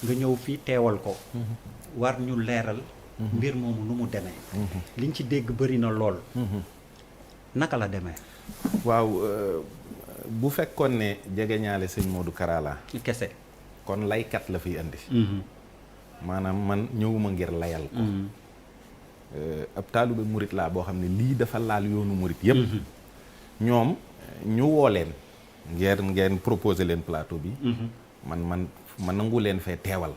nga ñëw fii teewal ko war ñu leeral mbir moomu nu mu demee liñ ci dégg bëri na lool naka la demee waaw bu fekkoon ne jegeñaale sëñ Modou Kara la kese kon laykat la fiy indi maanaam man ñëwuma ngir layal ko ab taalibe murit laa boo xam ne lii dafa laal yoonu murit yépp ñoom ñu woo leen ngeen proposé leen plateau bi man nangu leen fee teewal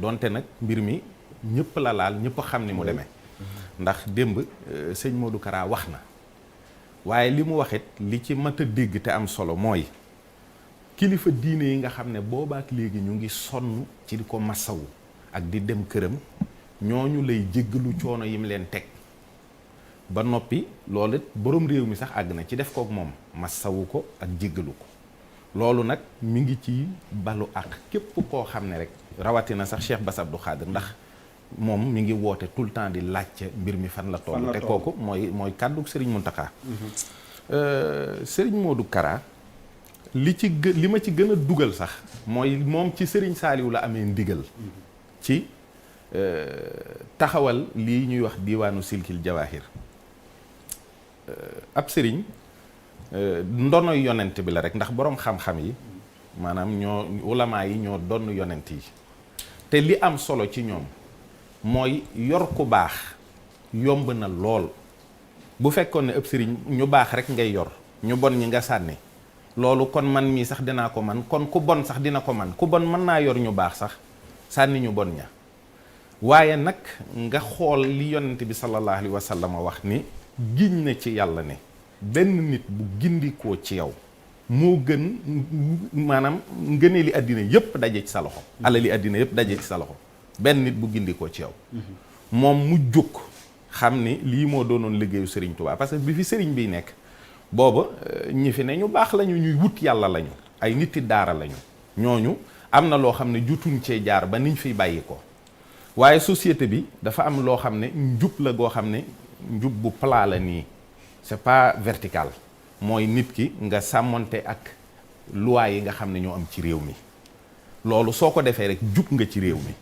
donte nag mbir mi ñëpp la laal ñëpp xam ni mu demee ndax démb sëñ Modou Kara wax na waaye li mu waxit li ci mat a dégg te am solo mooy kilifa diine yi nga xam ne boobaak léegi ñu ngi sonn ci di ko masawu ak di dem këram ñooñu lay jéggalu coono yi mu leen teg ba noppi loolu it borom réew mi sax àgg na ci def kook moom masawu ko ak jéggalu ko loolu nag mi ngi ci balu ak képp koo xam ne rek rawatina sax Cheikh Bass Abdou Khadre ndax moom mi ngi woote tout le temps di laajte mbir mi fan la toll te kooku mooy kàddu Serigne Mountakha Serigne Modou Kara li ma ci gën a dugal sax mooy moom ci Serigne Saliou la amee ndigal ci taxawal lii ñuy wax diiwaanu silkil jawahir ab Serigne ndonoy yonent bi la rek ndax boroom xam-xam yi maanaam ñoo ulamaa yi ñoo donn yonent yi te li am solo ci ñoom mooy yor ku baax yomb na lool bu fekkoon ne ëpp sëriñ ñu baax rek ngay yor ñu bon ñi nga sànni loolu kon man mii sax dinaa ko man kon ku bon sax dina ko man ku bon mën naa yor ñu baax sax sànni ñu bon ña waaye nag nga xool li yonent bi sallallahu alayhi wa sallam wax ni giñ na ci yàlla ne benn nit bu gindikoo ci yow moo gën maanaam ngëneeli àddina yépp daje ci sa loxo alali àddina yépp daje ci sa loxo benn nit bu gindikoo ci yow moom mu jóg xam ni lii moo doonoon liggéeyu Serigne Touba parce que bi fi Serigne biy nekk booba ñi fi ne ñu baax lañu ñuy wut yàlla lañu ay niti daara lañu ñooñu am na loo xam ne jutuñ cee jaar ba niñ fiy bàyyi ko waaye société bi dafa am loo xam ne njub la goo xam ne njub bu plat la nii c'est pas vertical mooy nit ki nga sàmmonte ak loi yi nga xam ne ñoo am ci réew mi loolu soo ko defee rek jub nga ci réew mi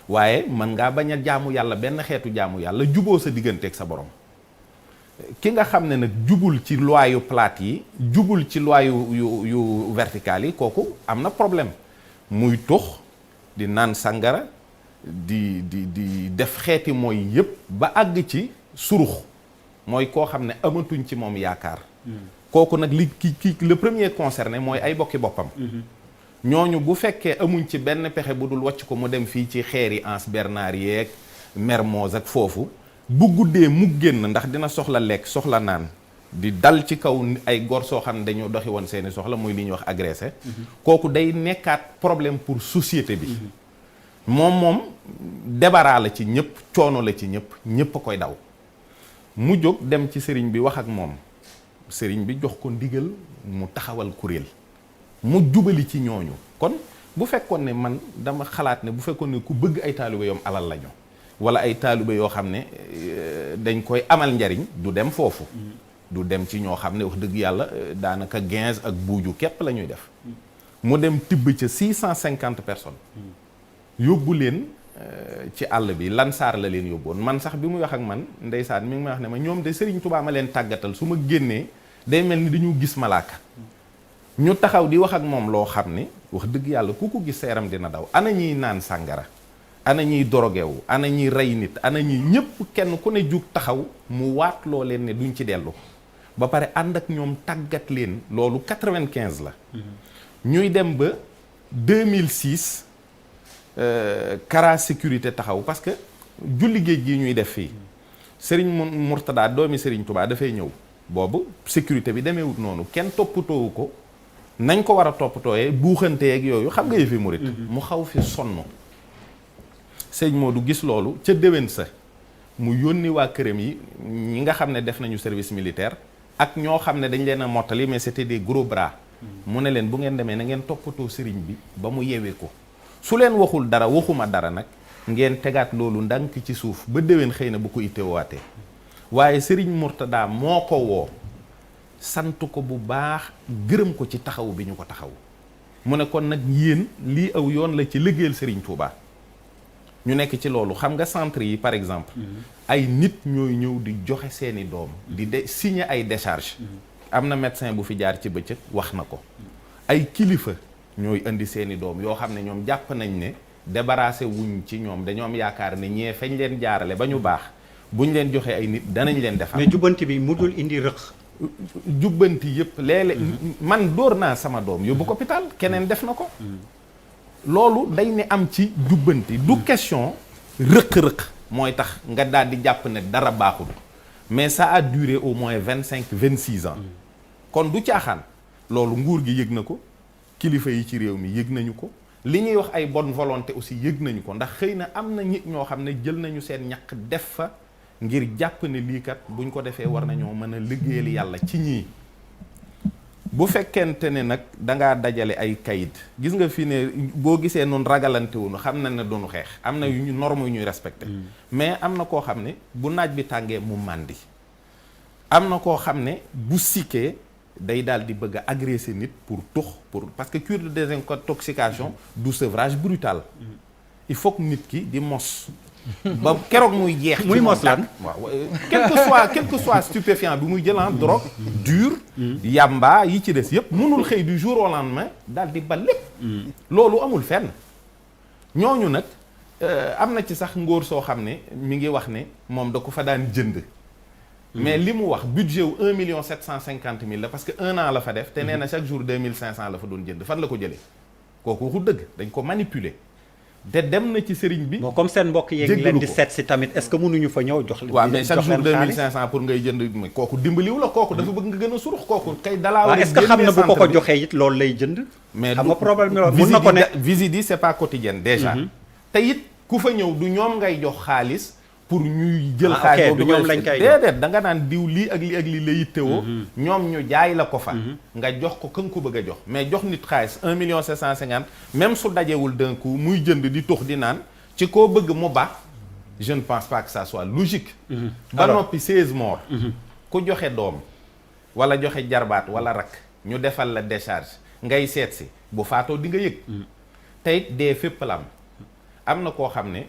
waaye mën ngaa bañ a jaamu yàlla benn xeetu jaamu yàlla juboo sa digganteeg sa borom ki nga xam ne nag jubul ci loi yu plate yi jubul ci loi yu vertical yi kooku am na problème muy tux di naan sàngara di def xeeti mooy yépp ba àgg ci surux mooy koo xam ne amatuñ ci moom yaakaar kooku nag le premier concerné mooy ay bokki boppam ñooñu bu fekkee amuñ ci benn pexe bu dul wàcc ko mu dem fii ci xeeri Anse Bernard yeeg Mermoz ak foofu bu guddee mu génn ndax dina soxla lekk soxla naan di dal ci kaw ay gor soo xam ne dañu doxi woon seeni soxla muy li ñuy wax agressé kooku day nekkaat problème pour société bi moom débarras la ci ñëpp coono la ci ñëpp a koy daw mu jóg dem ci sëriñ bi wax ak moom sëriñ bi jox ko ndigal mu taxawal kuréel mu jubali ci ñooñu kon bu fekkoon ne man dama xalaat ne bu fekkoon ne ku bëgg ay taalibe yoom alal lañu wala ay taalibe yoo xam ne dañ koy amal njariñ du dem foofu du dem ci ñoo xam ne wax dëgg yàlla daanaka 15 ak buuju képp la ñuy def mu dem tibb ca 650 personnes yóbbu leen ci àll bi Lansar la leen yóbboon man sax bi muy wax ak man ndeysaan mi ngi may wax ne ma ñoom de Serigne Touba ma leen tàggatal su ma génnee day mel ni dañu gis malaaka ñu taxaw di wax ak moom loo xam ne wax dëgg yàlla ku ko gis sa yaram dina daw ana ñiy naan sàngara ana ñiy dorogewu ana ñiy rey nit ana ñiy ñëpp kenn ku ne jug taxaw mu waat loo leen ne duñ ci dellu ba pare ànd ak ñoom tàggat leen loolu 95 la ñuy dem ba 2006 Kara sécurité taxaw parce que julli géej gi ñuy def fii Serigne Mourtada doomi Serigne Touba dafay ñëw boobu sécurité bi demeewut noonu kenn toppatoowu ko nañ ko war a toppatooyee buuxanteeg yooyu xam nga yëfi murit mu xaw fi sonn sëñ Modou gis loolu ca déwén sa mu yónni waa këram yi ñi nga xam ne def nañu service militaire ak ñoo xam ne dañ leen a mottali mais c'était des gros bras mu ne leen bu ngeen demee na ngeen toppatoo sëriñ bi ba mu yewee ko su leen waxul dara waxuma dara nag ngeen tegaat loolu ndànk ci suuf ba déwén xëy na bu ko itteewaatee waaye sëriñ Mourtada moo ko woo sant ko bu baax gërëm ko ci taxaw bi ñu ko taxaw mu ne kon nag yéen lii aw yoon la ci liggéeyal sëriñ Touba ñu nekk ci loolu xam nga centre yi par exemple ay nit ñooy ñëw di joxe seeni doom di signer ay décharge am na médecin bu fi jaar ci bëccëg wax na ko ay kilifa ñooy indi seeni doom yoo xam ne ñoom jàpp nañ ne débarrassé wuñ ci ñoom dañoo am yaakaar ne ñee fañ leen jaarale ba ñu baax buñ leen joxee ay nit danañ leen defar. mais jubbanti bi mu dul indi rëq. jubbanti yëpp léeg-léeg man dóor naa sama doom yóbbu ko hôpital keneen def na ko. loolu day ne am ci jubbanti du question rëq-rëq mooy tax nga daal di jàpp ne dara baaxul mais ça a duré au moins 25-26 ans. kon du caaxaan loolu nguur gi yëg na ko kilifa yi ci réew mi yëg nañu ko. li ñuy wax ay bonne volonté aussi yëg nañu ko ndax xëy na am na nit ñoo xam ne jël nañu seen ñaq def fa ngir jàpp ne lii kat buñ ko defee war nañoo mën a liggéeyal yàlla ci ñii. bu fekkente ne nag dangaa dajale ay kayit gis nga fi ne boo gisee noonu ragalante wuñu xam na ne doonu xeex am na yu norme yu ñuy respecté mais am na koo xam ne bu naaj bi tàngee mu màndi am na koo xam ne bu sikkee day daal di bëgg a agresser nit pour parce que cure de désintoxication du sevrage brutal il faut que nit ki di mos ba keroog muy jeex muy mos lan waaw quel que soit stupéfiant bi muy jël en drogue dur yamba yi ci des yëpp mënul xëy du jour au lendemain daal di ba lépp loolu amul fenn ñooñu nag am na ci sax ngóor soo xam ne mi ngi wax ne moom da ko fa daan jënd mais li mu wax budget wu 1,750,000 la parce que 1 an la fa def te nee na chaque jour 2,500 la fa doon jënd fan la ko jëlee kooku waxu dëgg dañ ko manipuler te dem na ci sëriñ bi. bon comme seen mbokk yeeg leen di seet si tamit est-ce que mënuñu fa ñëw jox. waaw mais chaque jour 2,500 pour ngay jënd mais kooku dimbaliwu la kooku dafa bëgg nga gën a surux kooku kay dalaa war est-ce que xam na bu ko joxee it loolu lay jënd. mais xam nga problème bi loolu mën na ko ne visite yi c'est pas quotidienne déjà. te it ku fa ñëw du ñoom ngay jox xaalis. pour ñuy jël xaalis boobu ñoom lañ koy déedéet da nga naan diw lii ak lii ak lii la yittewoo ñoom ñu jaay la ko fa nga jox ko ka nga ko bëgg a jox mais jox nit xaalis 1,750,000 même su dajewul d'un coup muy jënd di tux di naan ci koo bëgg mu baax je ne pense pas que ça soit logique ba noppi 16 morts ku joxe doom wala joxe jarbaat wala rak ñu defal la décharge ngay seet si bu faatoo di nga yëg tey dee fépp la am na koo xam ne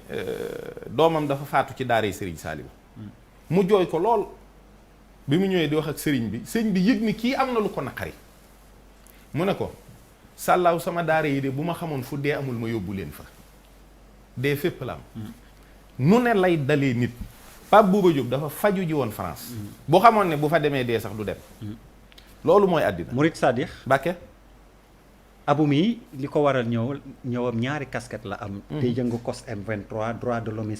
doomam dafa faatu ci daara Serigne Saliou mu jooy ko lool bi mu ñëwee di wax ak Serigne bi sëñ bi yëg ni kii am na lu ko naqari mu ne ko sàllaaw sama daara yi de bu ma xamoon fu dee amul ma yóbbu leen fa dee fépp la am nu ne lay dalee nit Pape Bouba Diop dafa faju ji woon France bu xamoon ne bu fa demee dee sax du dem loolu mooy àddina Murid Sadikh Bakke Abou mi li ko waral ñëwam ñaari casquette la am. day yëngu COS M23 droit de l'homme